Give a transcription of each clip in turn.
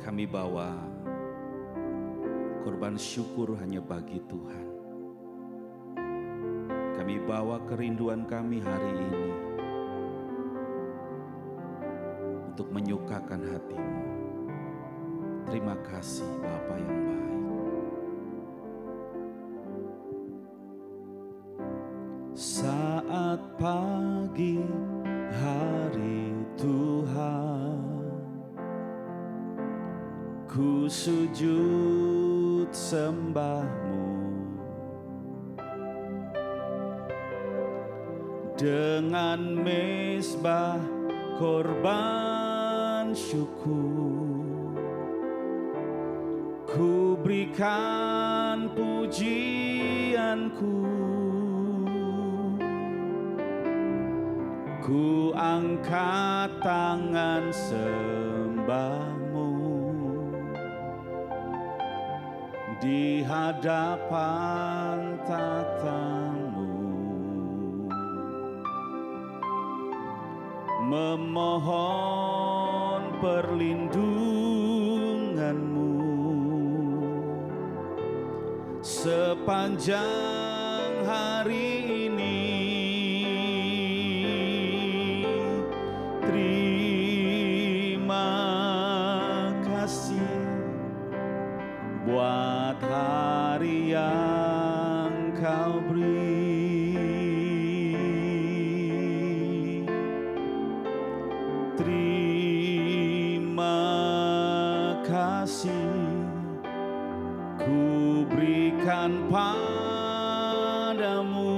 Kami bawa korban syukur hanya bagi Tuhan. Kami bawa kerinduan kami hari ini untuk menyukakan hati-Mu. Terima kasih Bapa yang baik. Saat pagi hari Tuhan, ku sujud sembah-Mu dengan mezbah korban syukur. Ku berikan pujianku, ku angkat tangan sembah-Mu di hadapan tata-Mu, memohon perlindungan-Mu sepanjang hari ini. Terima kasih buat hari yang Kau beri. Terima kasih ku berikan padamu.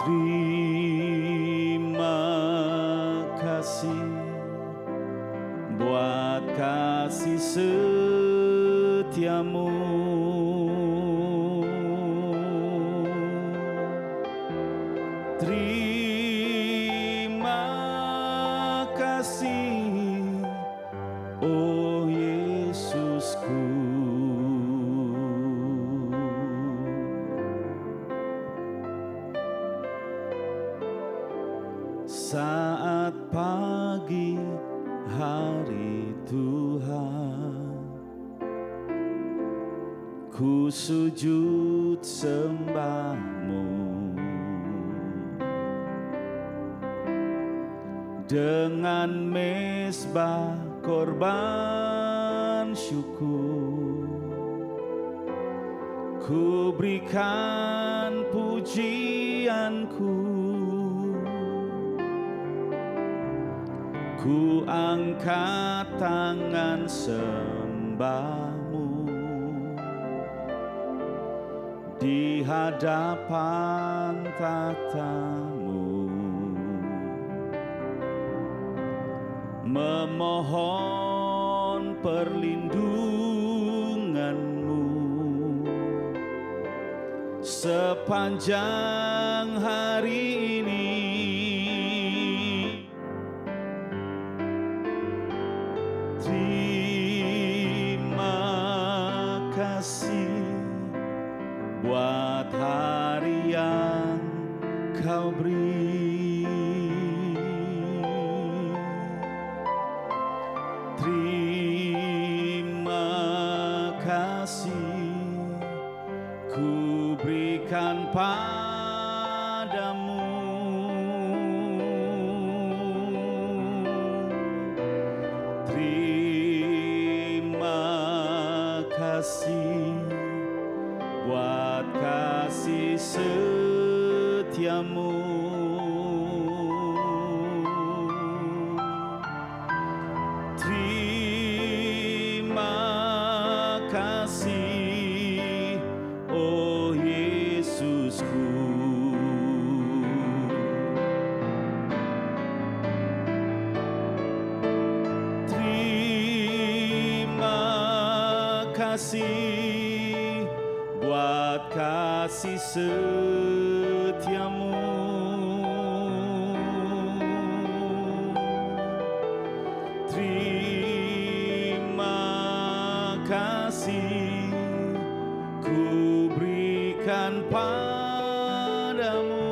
Terima kasih buat kasih setia-Mu. Terima kasih, oh Yesusku. Saat pagi hari Tuhan, ku sujud sembah-Mu dengan mezbah korban syukur. Ku berikan pujianku, ku angkat tangan sembah-Mu di hadapan tata-Mu, memohon perlindungan-Mu sepanjang hari ini. Terima kasih buat hari yang Kau beri. Terima kasih ku berikan padamu. Terima kasih buat kasih setia-Mu. Terima kasih, oh Yesusku. Terima kasih buat kasih setia-Mu. Terima kasih ku berikan padamu.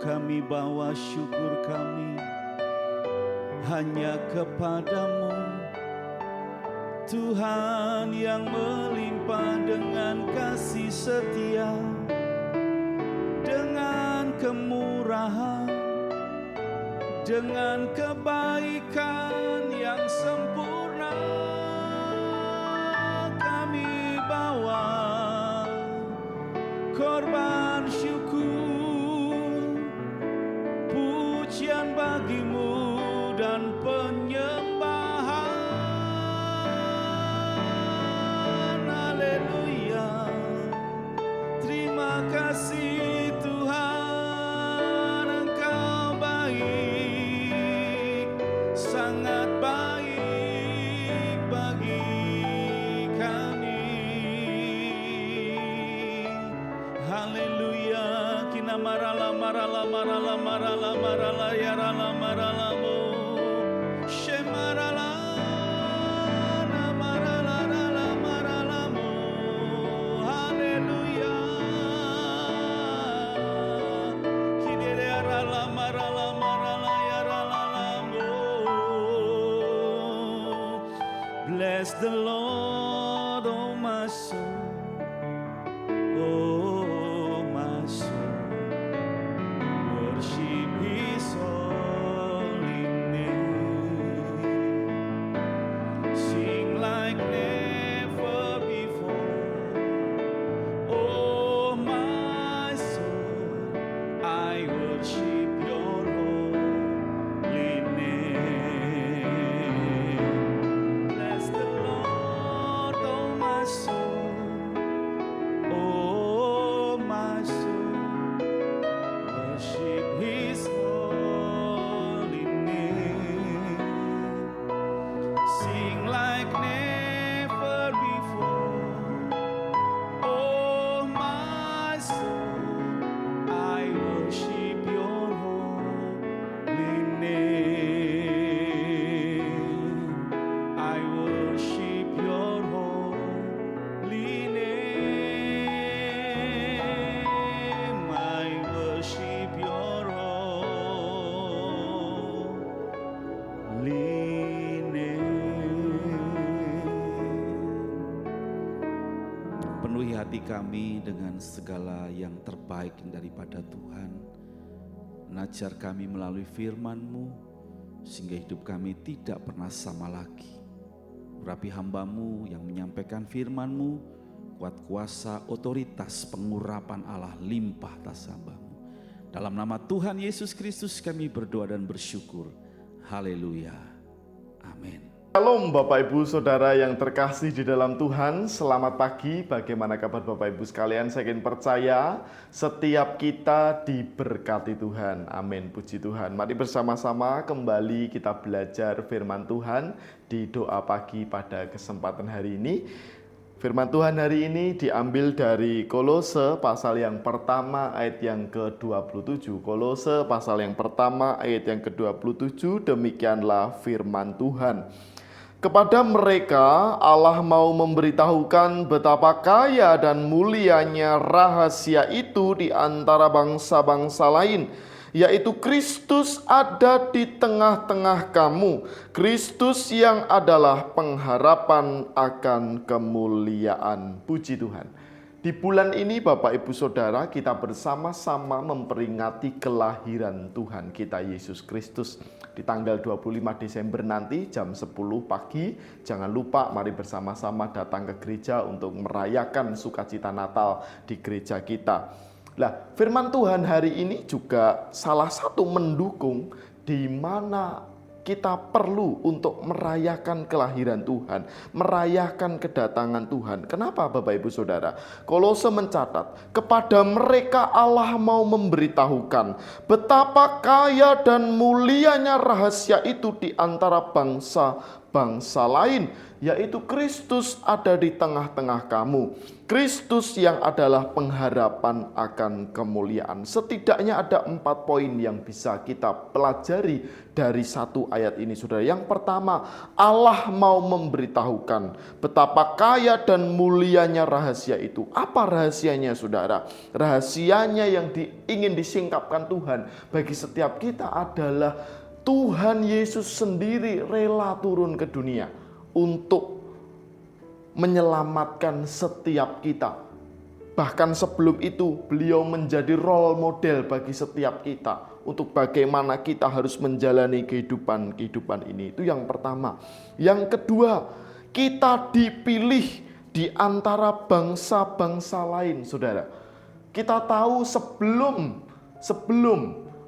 kami bawa syukur kami hanya kepadamu, Tuhan yang melimpah dengan kasih setia, dengan kemurahan, dengan kebaikan yang sempurna. Kami bawa korban syukur, pujian bagimu dan penyembahan. Haleluya. Terima kasih Tuhan, Engkau baik, sangat baik bagi kami. Haleluya. Kina marala marala marala marala marala yarala maralamu. Shemarala na marala rala maralamu. Haleluya. Kidere yarala marala marala yarala lamu. Bless the Lord, oh my soul. Oh my soul, worship His holy name. Sing like never before. Oh my soul, I worship Your holy name. Bless the Lord, oh my soul. Oh my soul, worship His holy name. Sing like never before. Oh my soul, I worship Your holy name. I worship Your holy name. I worship Your holy name. Penuhi hati kami dengan segala yang terbaik daripada Tuhan. Ajar kami melalui firman-Mu, sehingga hidup kami tidak pernah sama lagi. Urapi hamba-Mu yang menyampaikan firman-Mu, kuat kuasa, otoritas, pengurapan Allah limpah atas hamba-Mu. Dalam nama Tuhan Yesus Kristus kami berdoa dan bersyukur. Haleluya. Amin. Shalom Bapak Ibu Saudara yang terkasih di dalam Tuhan, selamat pagi. Bagaimana kabar Bapak Ibu sekalian? Saya ingin percaya setiap kita diberkati Tuhan. Amin, puji Tuhan. Mari bersama-sama kembali kita belajar firman Tuhan di doa pagi pada kesempatan hari ini. Firman Tuhan hari ini diambil dari Kolose pasal yang pertama ayat yang ke-27. Kolose pasal yang pertama ayat yang ke-27, demikianlah firman Tuhan. Kepada mereka Allah mau memberitahukan betapa kaya dan mulianya rahasia itu di antara bangsa-bangsa lain, yaitu Kristus ada di tengah-tengah kamu, Kristus yang adalah pengharapan akan kemuliaan. Puji Tuhan. Di bulan ini Bapak Ibu Saudara, kita bersama-sama memperingati kelahiran Tuhan kita Yesus Kristus. Di tanggal 25 Desember nanti jam 10 pagi, jangan lupa mari bersama-sama datang ke gereja untuk merayakan sukacita Natal di gereja kita. Nah, firman Tuhan hari ini juga salah satu mendukung di mana kita perlu untuk merayakan kelahiran Tuhan, merayakan kedatangan Tuhan. Kenapa Bapak Ibu Saudara? Kolose mencatat, kepada mereka Allah mau memberitahukan betapa kaya dan mulianya rahasia itu di antara bangsa lain, yaitu Kristus ada di tengah-tengah kamu. Kristus yang adalah pengharapan akan kemuliaan. Setidaknya ada 4 poin yang bisa kita pelajari dari 1 ayat ini, saudara. Yang pertama, Allah mau memberitahukan betapa kaya dan mulianya rahasia itu. Apa rahasianya, saudara? Rahasianya yang ingin disingkapkan Tuhan bagi setiap kita adalah Tuhan Yesus sendiri rela turun ke dunia untuk menyelamatkan setiap kita. Bahkan sebelum itu beliau menjadi role model bagi setiap kita untuk bagaimana kita harus menjalani kehidupan ini. Itu yang pertama. Yang kedua, kita dipilih di antara bangsa-bangsa lain, saudara. Kita tahu sebelum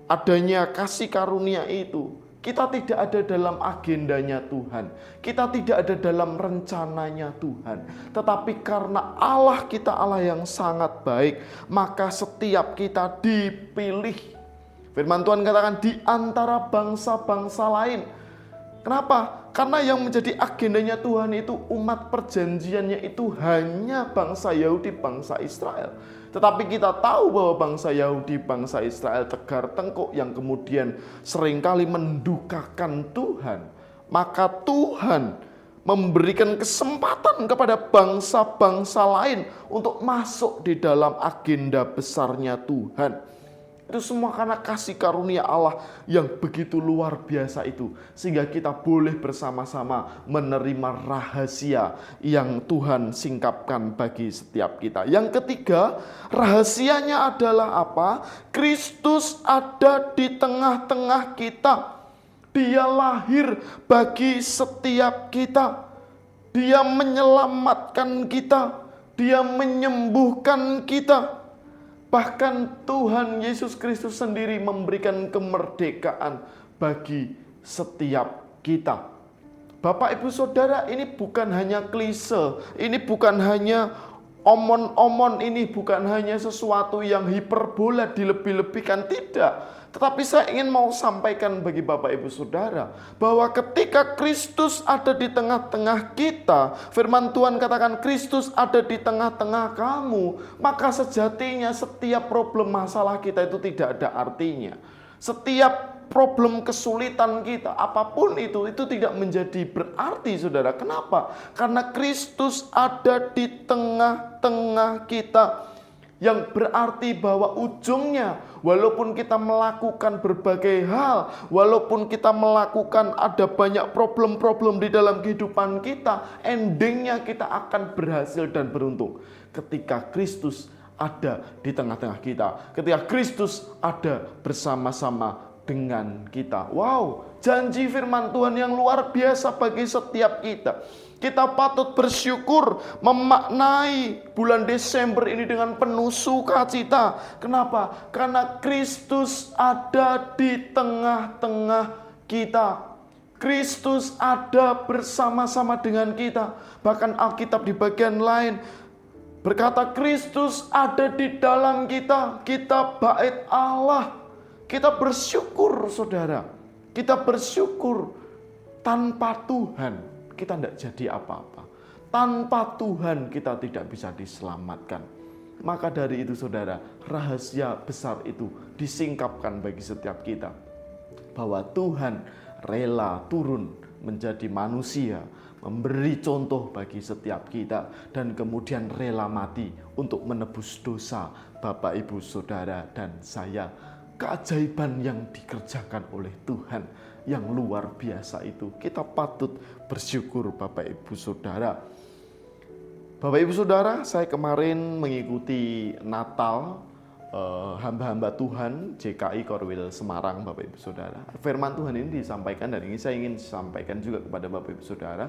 adanya kasih karunia itu, kita tidak ada dalam agendanya Tuhan. Kita tidak ada dalam rencananya Tuhan. Tetapi karena Allah kita Allah yang sangat baik, maka setiap kita dipilih. Firman Tuhan katakan di antara bangsa-bangsa lain. Kenapa? Karena yang menjadi agendanya Tuhan itu umat perjanjiannya itu hanya bangsa Yahudi, bangsa Israel. Tetapi kita tahu bahwa bangsa Yahudi, bangsa Israel tegar tengkuk yang kemudian seringkali mendukakan Tuhan. Maka Tuhan memberikan kesempatan kepada bangsa-bangsa lain untuk masuk di dalam agenda besarnya Tuhan. Itu semua karena kasih karunia Allah yang begitu luar biasa itu. Sehingga kita boleh bersama-sama menerima rahasia yang Tuhan singkapkan bagi setiap kita. Yang ketiga, rahasianya adalah apa? Kristus ada di tengah-tengah kita. Dia lahir bagi setiap kita. Dia menyelamatkan kita. Dia menyembuhkan kita. Bahkan Tuhan Yesus Kristus sendiri memberikan kemerdekaan bagi setiap kita. Bapak, Ibu, Saudara, ini bukan hanya klise, ini bukan hanya omon-omon, ini bukan hanya sesuatu yang hiperbola dilebih-lebihkan, tidak. Tetapi saya ingin mau sampaikan bagi Bapak, Ibu, Saudara, bahwa ketika Kristus ada di tengah-tengah kita, firman Tuhan katakan Kristus ada di tengah-tengah kamu, maka sejatinya setiap problem masalah kita itu tidak ada artinya. Setiap problem kesulitan kita, apapun itu tidak menjadi berarti, saudara. Kenapa? Karena Kristus ada di tengah-tengah kita. Yang berarti bahwa ujungnya, walaupun kita melakukan berbagai hal, walaupun kita melakukan ada banyak problem-problem di dalam kehidupan kita, endingnya kita akan berhasil dan beruntung. Ketika Kristus ada di tengah-tengah kita, ketika Kristus ada bersama-sama dengan kita. Wow, janji firman Tuhan yang luar biasa bagi setiap kita. Kita patut bersyukur, memaknai bulan Desember ini dengan penuh sukacita. Kenapa? Karena Kristus ada di tengah-tengah kita. Kristus ada bersama-sama dengan kita. Bahkan Alkitab di bagian lain berkata Kristus ada di dalam kita. Kita bait Allah. Kita bersyukur, saudara. Kita bersyukur. Tanpa Tuhan kita tidak jadi apa-apa. Tanpa Tuhan kita tidak bisa diselamatkan. Maka dari itu, saudara, rahasia besar itu disingkapkan bagi setiap kita. Bahwa Tuhan rela turun menjadi manusia, memberi contoh bagi setiap kita, dan kemudian rela mati untuk menebus dosa Bapak, Ibu, Saudara, dan saya. Keajaiban yang dikerjakan oleh Tuhan yang luar biasa itu, kita patut bersyukur, Bapak, Ibu, Saudara. Bapak, Ibu, Saudara, saya kemarin mengikuti Natal hamba-hamba Tuhan JKI Korwil Semarang, Bapak, Ibu, Saudara. Firman Tuhan ini disampaikan, dan ini saya ingin sampaikan juga kepada Bapak, Ibu, Saudara,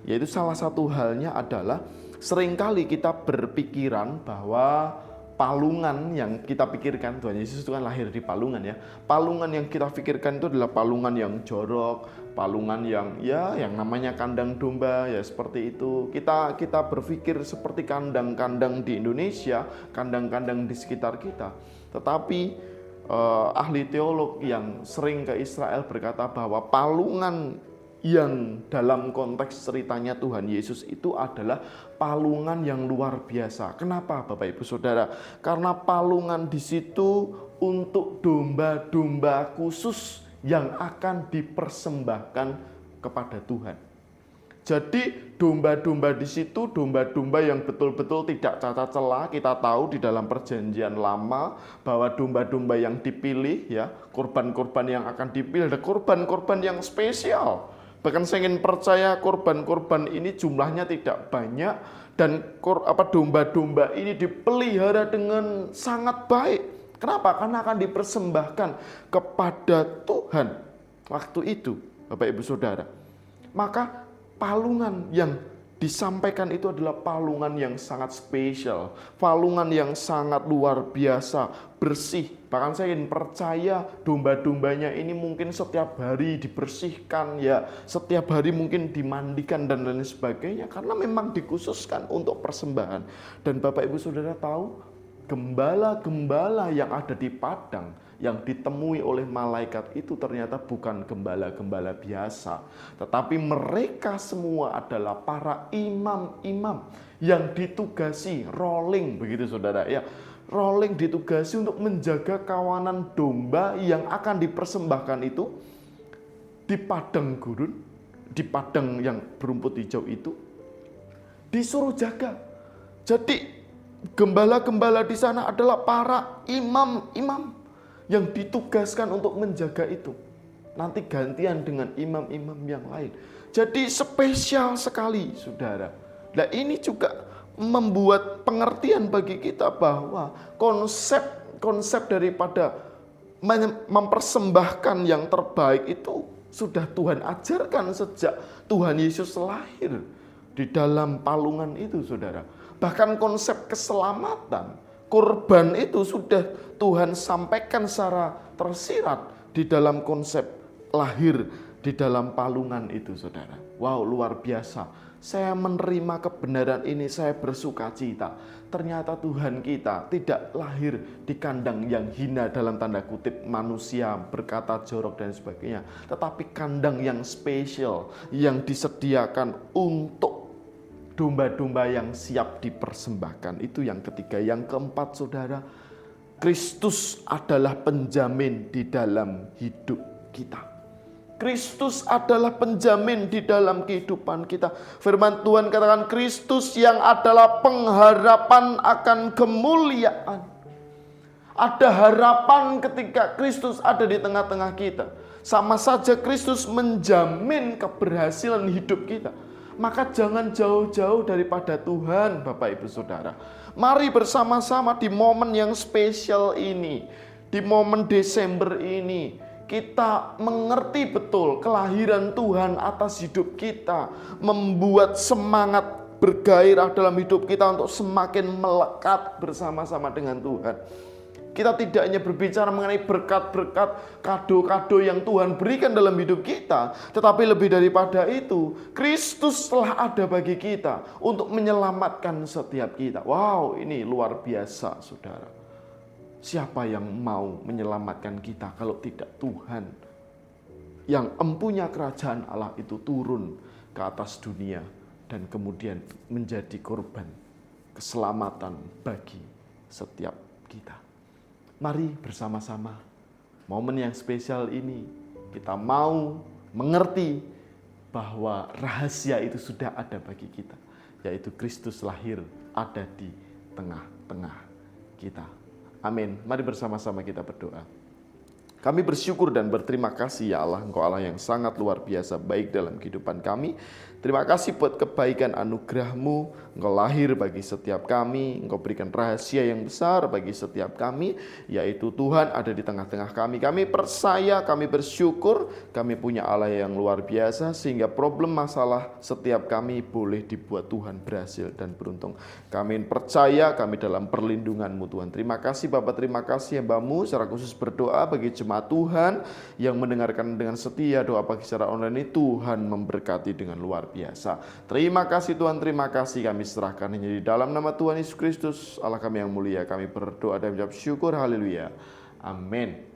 yaitu salah satu halnya adalah seringkali kita berpikiran bahwa palungan yang kita pikirkan, Tuhan Yesus itu kan lahir di palungan ya. Palungan yang kita pikirkan itu adalah palungan yang jorok, palungan yang namanya kandang domba ya, seperti itu. Kita berpikir seperti kandang-kandang di Indonesia, kandang-kandang di sekitar kita. Tetapi ahli teolog yang sering ke Israel berkata bahwa palungan yang dalam konteks ceritanya Tuhan Yesus itu adalah palungan yang luar biasa. Kenapa Bapak Ibu Saudara? Karena palungan di situ untuk domba-domba khusus yang akan dipersembahkan kepada Tuhan. Jadi domba-domba di situ, domba-domba yang betul-betul tidak cacat celah. Kita tahu di dalam perjanjian lama bahwa domba-domba yang dipilih, ya, korban-korban yang akan dipilih ada korban-korban yang spesial. Bahkan saya ingin percaya korban-korban ini jumlahnya tidak banyak dan domba-domba ini dipelihara dengan sangat baik. Kenapa? Karena akan dipersembahkan kepada Tuhan waktu itu, Bapak Ibu Saudara. Maka palungan yang disampaikan itu adalah palungan yang sangat spesial, palungan yang sangat luar biasa, bersih. Bahkan saya ingin percaya domba-dombanya ini mungkin setiap hari dibersihkan, ya, setiap hari mungkin dimandikan dan lain sebagainya, karena memang dikhususkan untuk persembahan. Dan Bapak Ibu Saudara tahu, gembala-gembala yang ada di padang yang ditemui oleh malaikat itu ternyata bukan gembala-gembala biasa, tetapi mereka semua adalah para imam-imam yang ditugasi rolling, begitu Saudara, ya. Rolling ditugasi untuk menjaga kawanan domba yang akan dipersembahkan itu di padang gurun, di padang yang berumput hijau itu, disuruh jaga. Jadi gembala-gembala di sana adalah para imam-imam yang ditugaskan untuk menjaga itu. Nanti gantian dengan imam-imam yang lain. Jadi spesial sekali, Saudara. Nah, ini juga membuat pengertian bagi kita bahwa konsep daripada mempersembahkan yang terbaik itu sudah Tuhan ajarkan sejak Tuhan Yesus lahir di dalam palungan itu, Saudara. Bahkan konsep keselamatan, kurban itu sudah Tuhan sampaikan secara tersirat di dalam konsep lahir di dalam palungan itu, Saudara. Wow, luar biasa. Saya menerima kebenaran ini, saya bersuka cita. Ternyata Tuhan kita tidak lahir di kandang yang hina dalam tanda kutip manusia berkata jorok dan sebagainya. Tetapi kandang yang spesial yang disediakan untuk domba-domba yang siap dipersembahkan. Itu yang ketiga. Yang keempat, Saudara, Kristus adalah penjamin di dalam hidup kita. Kristus adalah penjamin di dalam kehidupan kita. Firman Tuhan katakan Kristus yang adalah pengharapan akan kemuliaan. Ada harapan ketika Kristus ada di tengah-tengah kita. Sama saja Kristus menjamin keberhasilan hidup kita. Maka jangan jauh-jauh daripada Tuhan, Bapak Ibu Saudara. Mari bersama-sama di momen yang spesial ini, di momen Desember ini, kita mengerti betul kelahiran Tuhan atas hidup kita, membuat semangat bergairah dalam hidup kita untuk semakin melekat bersama-sama dengan Tuhan. Kita tidak hanya berbicara mengenai berkat-berkat, kado-kado yang Tuhan berikan dalam hidup kita, tetapi lebih daripada itu, Kristus telah ada bagi kita untuk menyelamatkan setiap kita. Wow, ini luar biasa, Saudara. Siapa yang mau menyelamatkan kita kalau tidak Tuhan yang empunya kerajaan Allah itu turun ke atas dunia dan kemudian menjadi korban keselamatan bagi setiap kita. Mari bersama-sama momen yang spesial ini kita mau mengerti bahwa rahasia itu sudah ada bagi kita, yaitu Kristus lahir ada di tengah-tengah kita. Amin. Mari bersama-sama kita berdoa. Kami bersyukur dan berterima kasih ya Allah, Engkau Allah yang sangat luar biasa baik dalam kehidupan kami. Terima kasih buat kebaikan anugerah-Mu. Engkau lahir bagi setiap kami, Engkau berikan rahasia yang besar bagi setiap kami, yaitu Tuhan ada di tengah-tengah kami. Kami percaya, kami bersyukur, kami punya Allah yang luar biasa, sehingga problem masalah setiap kami boleh dibuat Tuhan berhasil dan beruntung. Kami percaya, kami dalam perlindungan-Mu Tuhan. Terima kasih Bapak, terima kasih hamba-Mu, secara khusus berdoa bagi jemaat Tuhan yang mendengarkan dengan setia doa pagi secara online ini. Tuhan memberkati dengan luar biasa. Terima kasih Tuhan, terima kasih. Kami serahkan hanya di dalam nama Tuhan Yesus Kristus, Allah kami yang mulia. Kami berdoa dan mengucap syukur, haleluya. Amin.